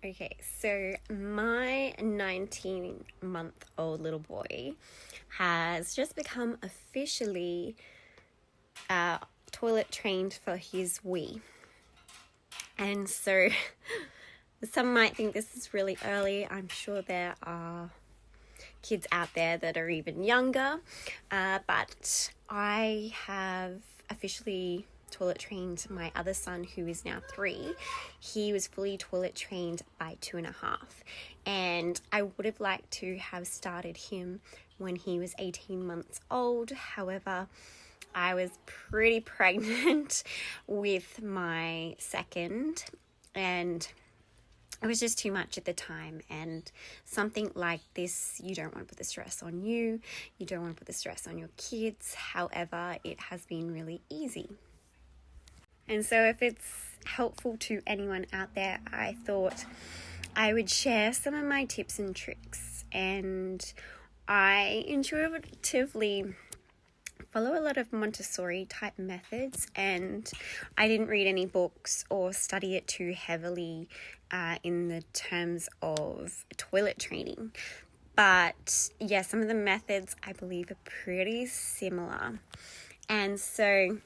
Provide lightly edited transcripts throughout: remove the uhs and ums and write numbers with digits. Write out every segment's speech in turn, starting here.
Okay, so my 19-month-old little boy has just become officially toilet trained for his wee. And so some might think this is really early. I'm sure there are kids out there that are even younger, but I have officially toilet trained my other son, who is now 3. He was fully toilet trained by 2.5, and I would have liked to have started him when he was 18 months old. However, I was pretty pregnant with my second, and it was just too much at the time. And something like this, you don't want to put the stress on you don't want to put the stress on your kids. However, it has been really easy. And so if it's helpful to anyone out there, I thought I would share some of my tips and tricks. And I intuitively follow a lot of Montessori type methods, and I didn't read any books or study it too heavily in the terms of toilet training. But yeah, some of the methods I believe are pretty similar. And so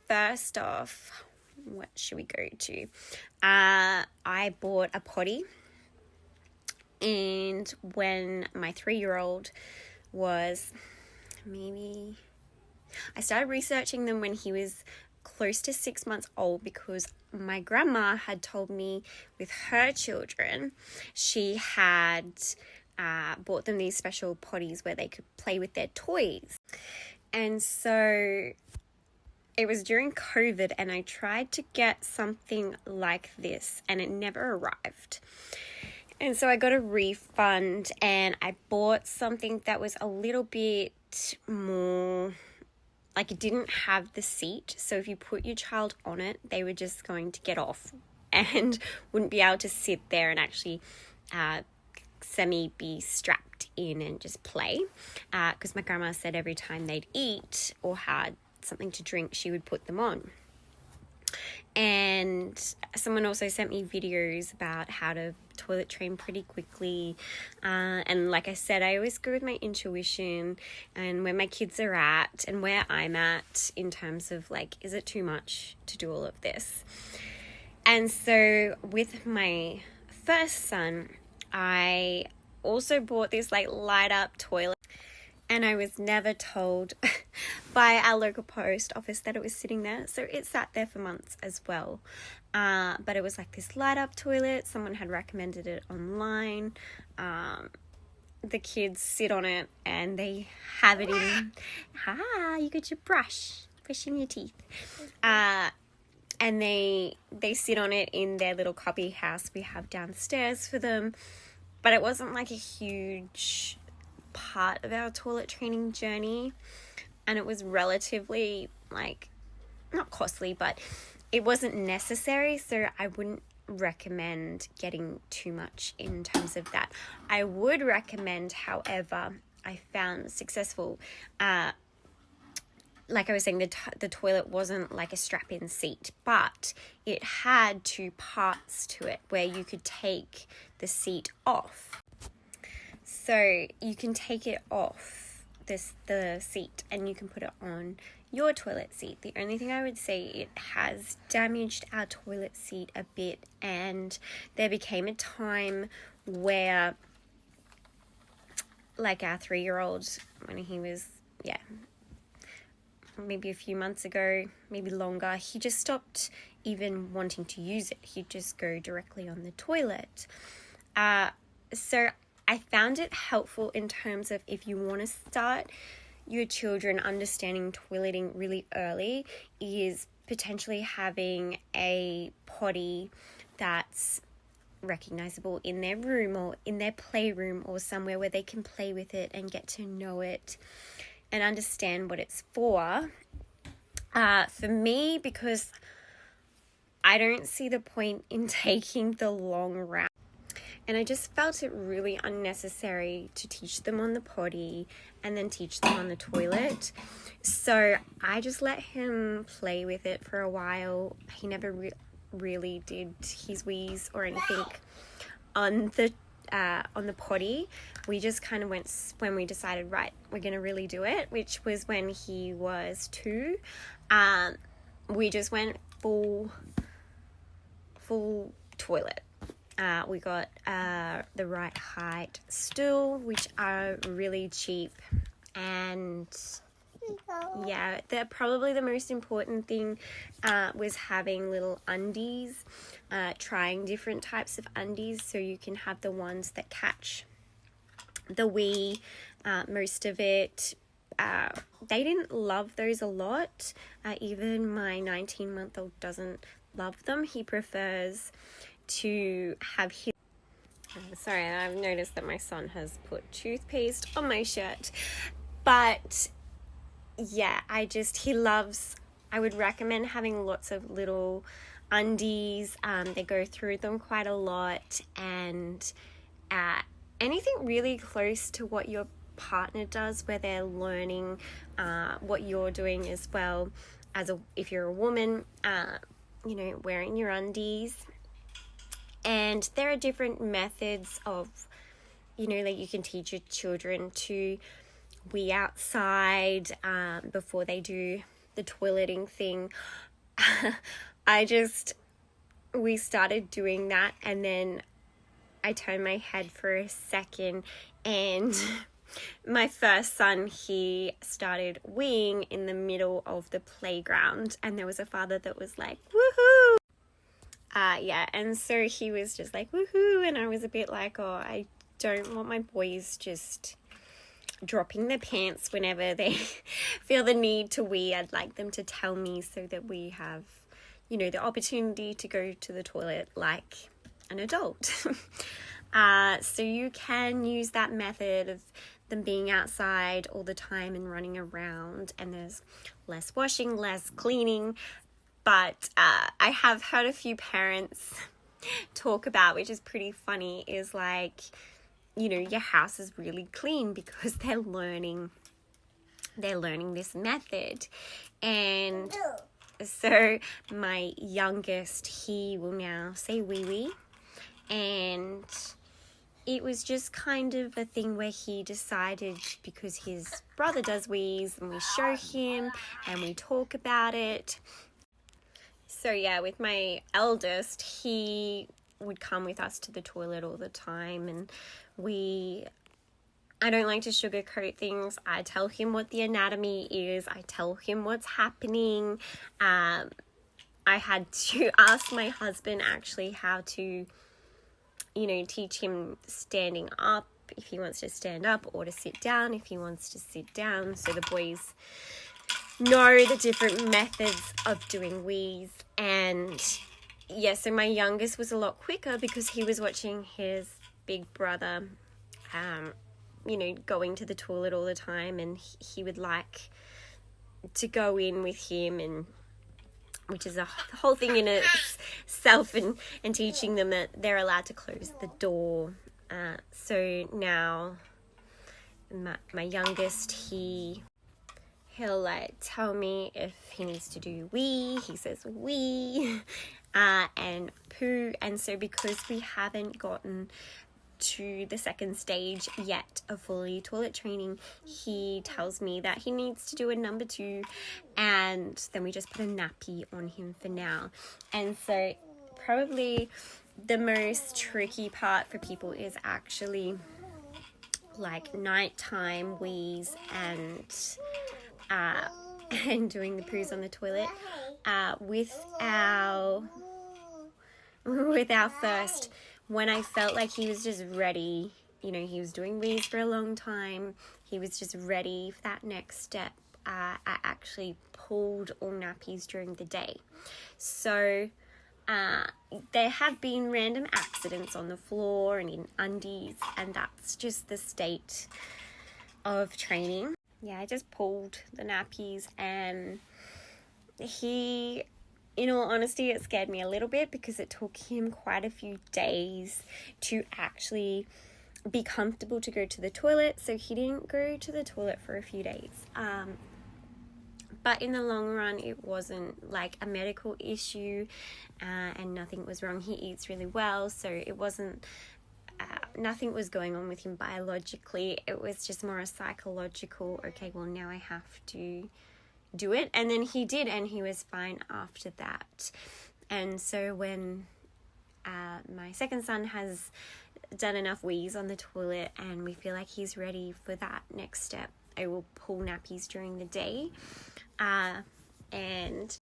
first off, what should we go to? I bought a potty, and when my 3-year-old was I started researching them when he was close to 6 months old, because my grandma had told me with her children, she had bought them these special potties where they could play with their toys. And so it was during COVID, and I tried to get something like this, and it never arrived. And so I got a refund, and I bought something that was a little bit more, like, it didn't have the seat. So if you put your child on it, they were just going to get off and wouldn't be able to sit there and actually be strapped in and just play. Because my grandma said every time they'd eat or had something to drink, she would put them on. And someone also sent me videos about how to toilet train pretty quickly. And like I said, I always go with my intuition and where my kids are at and where I'm at in terms of, like, is it too much to do all of this? And so with my first son, I also bought this light up toilet. And I was never told by our local post office that it was sitting there. So it sat there for months as well. But it was like this light up toilet. Someone had recommended it online. The kids sit on it and they have it in. You got your brushing your teeth. And they sit on it in their little cubby house we have downstairs for them. But it wasn't like a huge part of our toilet training journey, and it was relatively, not costly, but it wasn't necessary, so I wouldn't recommend getting too much in terms of that. I would recommend, however, I found successful, like I was saying, the toilet wasn't like a strap-in seat, but it had 2 parts to it where you could take the seat off. So you can take it off the seat and you can put it on your toilet seat. The only thing I would say, it has damaged our toilet seat a bit, and there became a time where, like our 3-year-old, when he was, maybe a few months ago, maybe longer, he just stopped even wanting to use it. He'd just go directly on the toilet. So I found it helpful in terms of if you want to start your children understanding toileting really early, is potentially having a potty that's recognizable in their room or in their playroom or somewhere where they can play with it and get to know it and understand what it's for. For me, because I don't see the point in taking the long route. And I just felt it really unnecessary to teach them on the potty and then teach them on the toilet. So I just let him play with it for a while. He never really did his wheeze or anything on the potty. We just kind of went when we decided, right, we're going to really do it, which was when he was 2. We just went full toilet. We got the right height stool, which are really cheap, and yeah, probably the most important thing was having little undies, trying different types of undies, so you can have the ones that catch the wee. Most of it, they didn't love those a lot. Even my 19-month-old doesn't love them. He prefers to have his... Sorry, I've noticed that my son has put toothpaste on my shirt. But yeah, I would recommend having lots of little undies. They go through them quite a lot, and anything really close to what your partner does, where they're learning what you're doing as well, if you're a woman, wearing your undies. And there are different methods of, that you can teach your children to wee outside before they do the toileting thing. We started doing that, and then I turned my head for a second, and my first son, he started weeing in the middle of the playground, and there was a father that was like, woohoo! And so he was just like, woohoo, and I was a bit like, oh, I don't want my boys just dropping their pants whenever they feel the need to wee. I'd like them to tell me so that we have, the opportunity to go to the toilet like an adult. So you can use that method of them being outside all the time and running around, and there's less washing, less cleaning. But I have heard a few parents talk about, which is pretty funny, is like, your house is really clean because they're learning this method. And so my youngest, he will now say wee wee, and it was just kind of a thing where he decided, because his brother does wheeze and we show him and we talk about it. So yeah, with my eldest, he would come with us to the toilet all the time, and I don't like to sugarcoat things. I tell him what the anatomy is. I tell him what's happening. I had to ask my husband actually how to, teach him standing up if he wants to stand up, or to sit down if he wants to sit down, so the boys know the different methods of doing wheeze. And yeah, so my youngest was a lot quicker because he was watching his big brother going to the toilet all the time, and he would like to go in with him, and which is a whole thing in itself, and teaching them that they're allowed to close the door. So now my youngest, he'll like tell me if he needs to do wee, he says wee, and poo. And so because we haven't gotten to the second stage yet of fully toilet training, he tells me that he needs to do a number 2, and then we just put a nappy on him for now. And so probably the most tricky part for people is actually like nighttime wheeze and doing the poos on the toilet. With our first, when I felt like he was just ready, he was doing wheeze for a long time, he was just ready for that next step, I actually pulled all nappies during the day. So there have been random accidents on the floor and in undies, and that's just the state of training. Yeah, I just pulled the nappies, and in all honesty, it scared me a little bit because it took him quite a few days to actually be comfortable to go to the toilet. So he didn't go to the toilet for a few days. But in the long run, it wasn't like a medical issue, and nothing was wrong. He eats really well, so it wasn't, nothing was going on with him biologically. It was just more a psychological, okay, well, now I have to do it. And then he did, and he was fine after that. And so when my second son has done enough wees on the toilet and we feel like he's ready for that next step, I will pull nappies during the day. And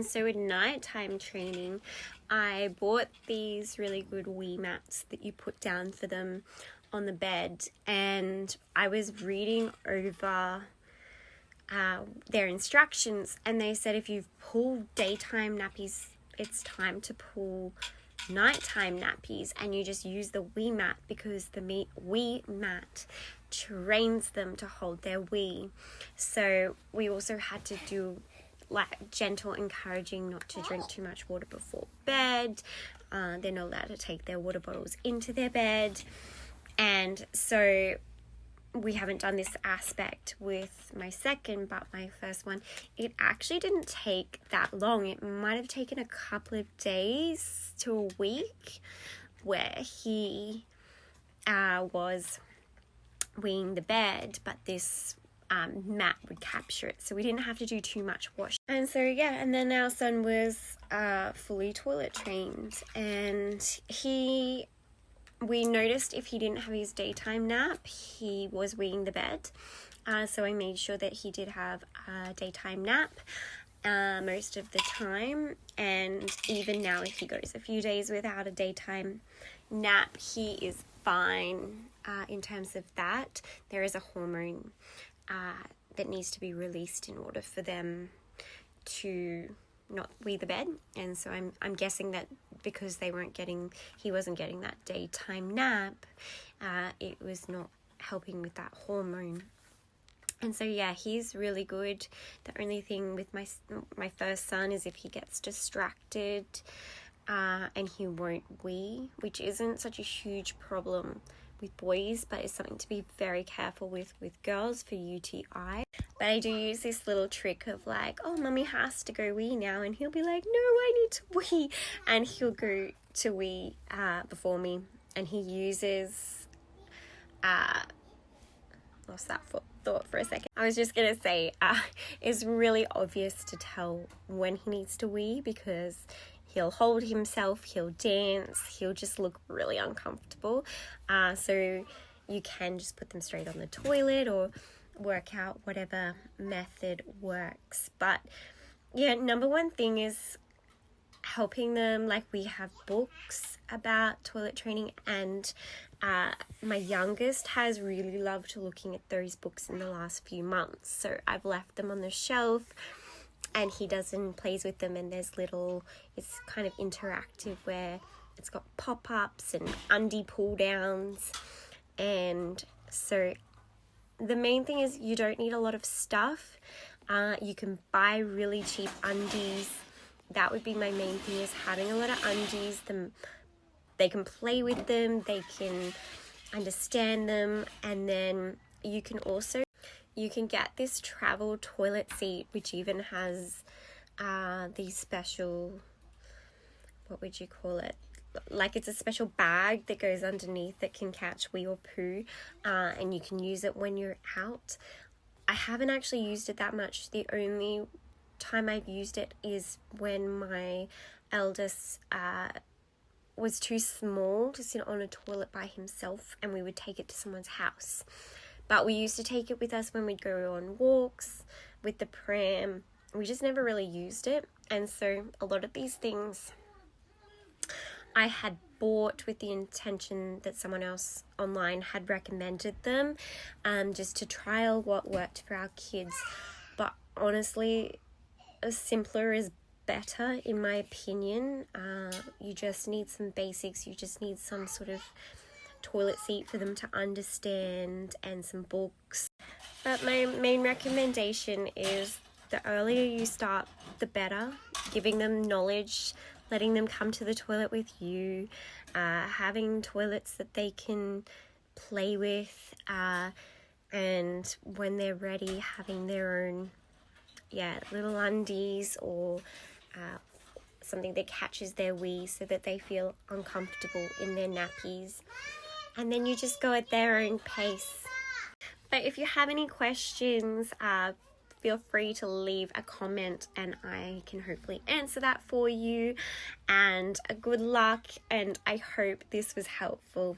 so in nighttime training, I bought these really good wee mats that you put down for them on the bed, and I was reading over their instructions, and they said if you've pulled daytime nappies, it's time to pull nighttime nappies, and you just use the wee mat because the wee mat trains them to hold their wee. So we also had to do like gentle encouraging not to drink too much water before bed. They're not allowed to take their water bottles into their bed. And so we haven't done this aspect with my second, but my first one, it actually didn't take that long. It might have taken a couple of days to a week where he was weeing the bed, but this mat would capture it, so we didn't have to do too much wash. And so and then our son was fully toilet trained, and we noticed if he didn't have his daytime nap, he was weeing the bed. So I made sure that he did have a daytime nap most of the time. And even now, if he goes a few days without a daytime nap, he is fine in terms of that. There is a hormone that needs to be released in order for them to not wee the bed, and so I'm guessing that because he wasn't getting that daytime nap, it was not helping with that hormone. And so he's really good. The only thing with my first son is if he gets distracted and he won't wee, which isn't such a huge problem with boys, but it's something to be very careful with girls for UTI. But I do use this little trick of like, oh, mummy has to go wee now, and he'll be like, no, I need to wee, and he'll go to wee before me, and he uses lost that thought for a second. I was just gonna say it's really obvious to tell when he needs to wee, because he'll hold himself, he'll dance, he'll just look really uncomfortable. So you can just put them straight on the toilet or work out whatever method works. But number one thing is helping them. Like, we have books about toilet training, and my youngest has really loved looking at those books in the last few months. So I've left them on the shelf, and he does and plays with them, and it's kind of interactive where it's got pop-ups and undie pull downs. And so the main thing is you don't need a lot of stuff. You can buy really cheap undies. That would be my main thing, is having a lot of undies. They can play with them, they can understand them, and then you can get this travel toilet seat, which even has these special, what would you call it? Like, it's a special bag that goes underneath that can catch wee or poo, and you can use it when you're out. I haven't actually used it that much. The only time I've used it is when my eldest was too small to sit on a toilet by himself, and we would take it to someone's house. But we used to take it with us when we'd go on walks with the pram. We just never really used it. And so a lot of these things I had bought with the intention that someone else online had recommended them, just to trial what worked for our kids. But honestly, simpler is better, in my opinion. You just need some basics. You just need some sort of toilet seat for them to understand, and some books. But my main recommendation is the earlier you start, the better. Giving them knowledge, letting them come to the toilet with you, having toilets that they can play with, and when they're ready, having their own little undies or something that catches their wee so that they feel uncomfortable in their nappies. And then you just go at their own pace. But if you have any questions, feel free to leave a comment and I can hopefully answer that for you. And good luck, and I hope this was helpful.